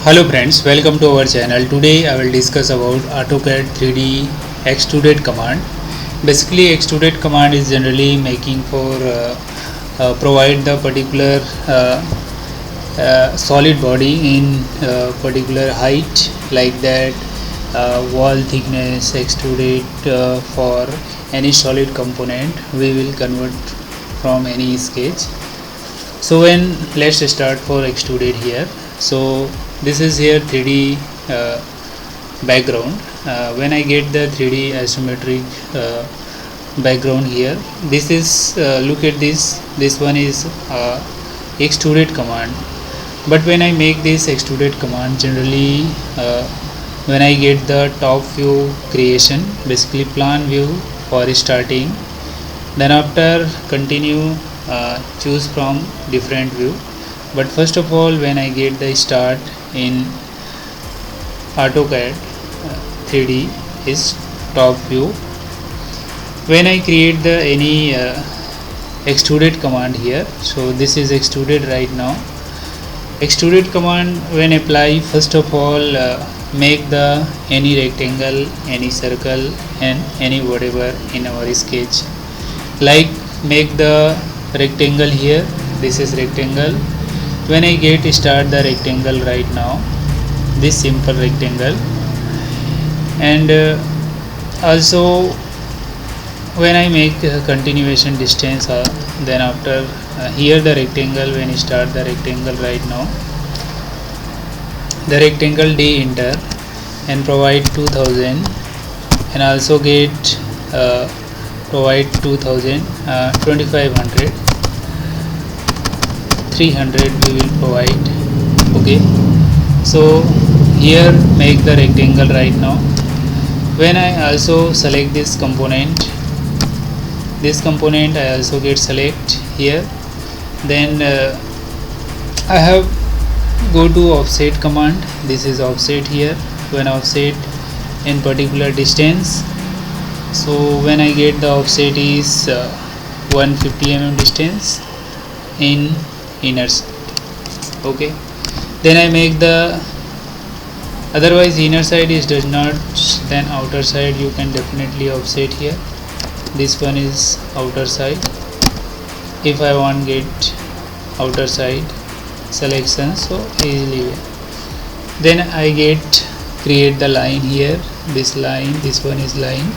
Hello friends, welcome to our channel. Today I will discuss about AutoCAD 3D extruded command. Basically, extruded command is generally making for provide the particular solid body in particular height, like that wall thickness extruded for any solid component. We will convert from any sketch. So when let's start for extruded here. So this is here 3D background. When I get the 3D isometric background here, this is look at this one is extruded command. But when I make this extruded command, generally when I get the top view creation, basically plan view for starting, then after continue choose from different view. But first of all, when I get the start in AutoCAD 3D is top view. When I create the any extruded command here, so this is extruded right now. Extruded command when apply, first of all make the any rectangle, any circle and any whatever in our sketch. Like make the rectangle here, this is rectangle. When I get start the rectangle right now, this simple rectangle, and also when I make continuation distance, then after here the rectangle, when I start the rectangle right now, the rectangle D enter and provide 2000, and also get provide 2000 2500 300 we will provide. Okay, so here make the rectangle right now. When I also select this component I also get select here. Then I have go to offset command. This is offset here. When offset in particular distance, so when I get the offset is 150 mm distance in inner side. Okay, then I make the, otherwise inner side is does not, then outer side you can definitely offset here. This one is outer side. If I want get outer side selection, so easily then I get create the line here. This line, this one is line.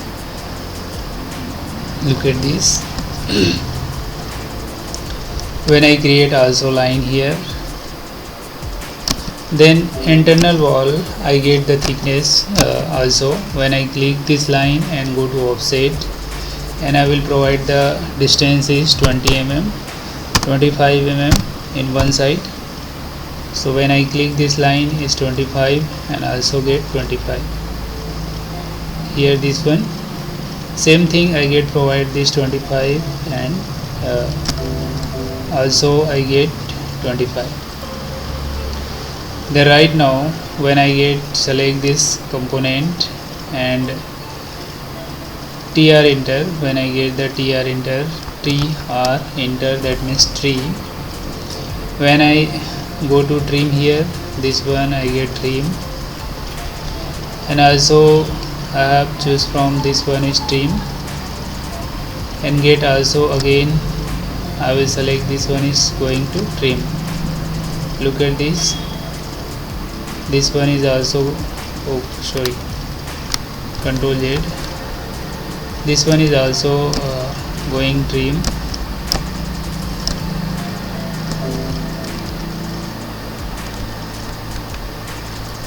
Look at this. When I create also line here, then internal wall I get the thickness also. When I click this line and go to offset, and I will provide the distance is 20 mm, 25 mm in one side. So when I click this line is 25 and also get 25 here. This one same thing, I get provide this 25 and also I get 25. Then right now when I get select this component and TR enter, when I get the TR enter, that means tree. When I go to trim here, this one I get trim, and also I have choose from this one is trim, and get also again I will select this one is going to trim. Look at this. This one is also Control Z. This one is also going trim.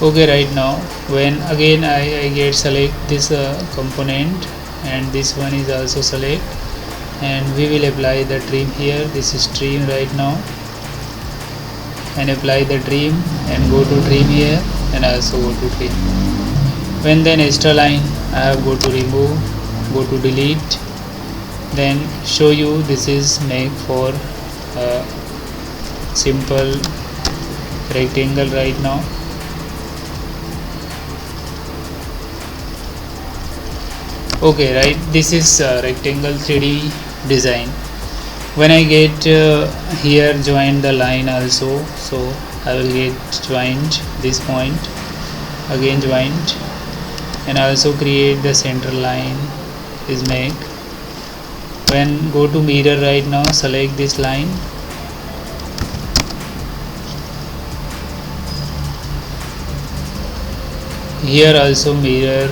Okay, right now when again I get select this component, and this one is also select, and we will apply the trim here. This is trim right now, and apply the trim and go to trim here and also go to trim. When then extra line I have go to remove, go to delete, then show you this is make for simple rectangle right now. Okay, right, this is rectangle 3D design. When I get here join the line also, so I will get joint this point, again joint, and also create the center line is make. When go to mirror right now, select this line, here also mirror,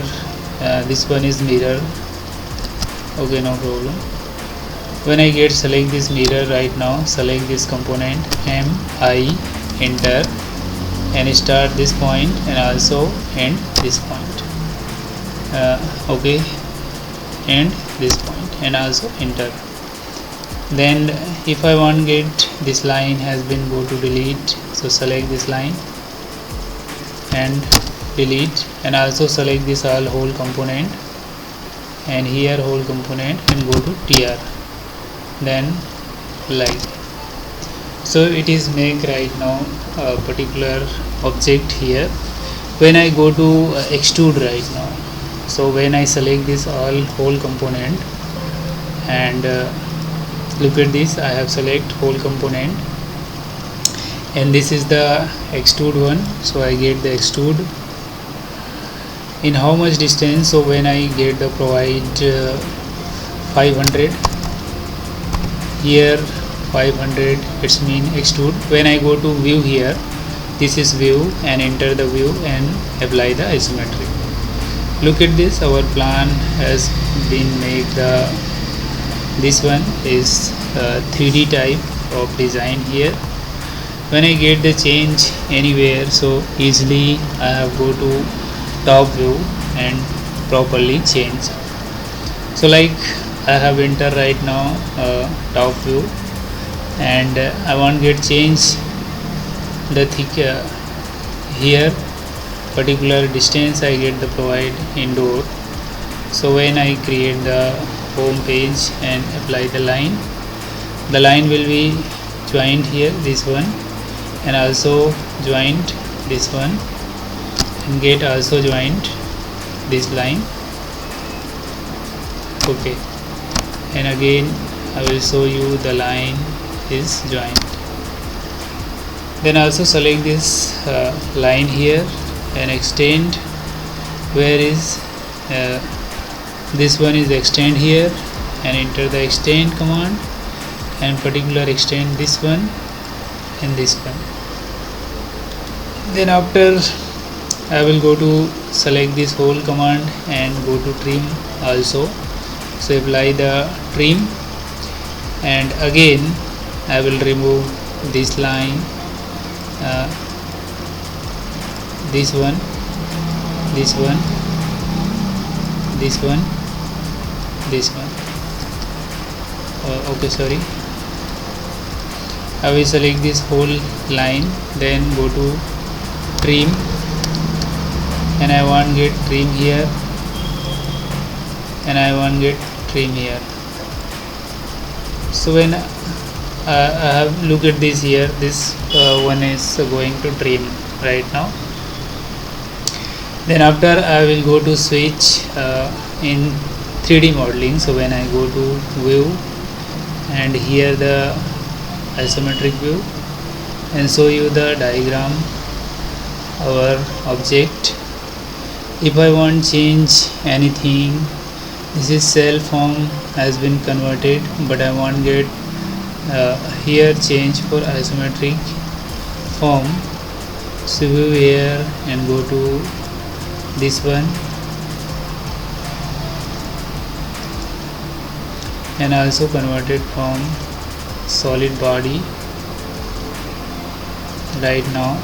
this one is mirror, okay, no problem. When I get select this mirror right now, select this component MI, enter, and start this point and also end this point, okay, end this point and also enter. Then if I want get this line has been go to delete, so select this line and delete, and also select this all whole component and here whole component and go to TR, then like so it is make right now a particular object here. When I go to extrude right now, so when I select this all whole component and look at this, I have select whole component and this is the extrude one, so I get the extrude in how much distance. So when I get the provide 500 here, 500, it's mean extrude. When I go to view here, this is view and enter the view and apply the isometric. Look at this, our plan has been made. This one is 3D type of design here. When I get the change anywhere, so easily I have go to top view and properly change. So like I have enter right now top view and I want get change the thick here particular distance I get the provide indoor. So when I create the home page and apply the line will be joined here, this one, and also joint this one and get also joint this line, okay, and again I will show you the line is joined. Then also select this line here and extend, where is this one is extend here and enter the extend command and particular extend this one and this one. Then after I will go to select this whole command and go to trim also, so apply the trim and again I will remove this line, this one, this one, this one, this one, okay, sorry, I will select this whole line, then go to trim and I want get trim here and I want get trim here. So when I have look at this here, this one is going to trim right now. Then after I will go to switch in 3D modeling. So when I go to view and here the isometric view and show you the diagram our object. If I want change anything, this is cell form has been converted, but I want get here change for isometric form. So view here and go to this one and also converted from solid body right now.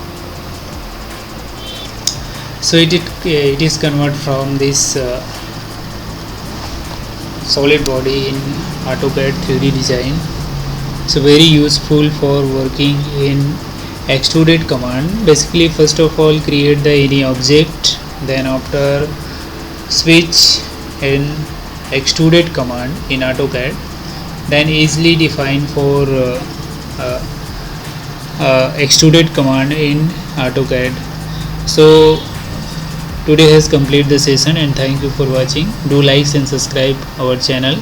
So it is convert from this solid body in AutoCAD 3D design. So very useful for working in extruded command. Basically first of all create the any object, then after switch in extruded command in AutoCAD, then easily define for extruded command in AutoCAD. So today has completed the session and thank you for watching. Do like and subscribe our channel.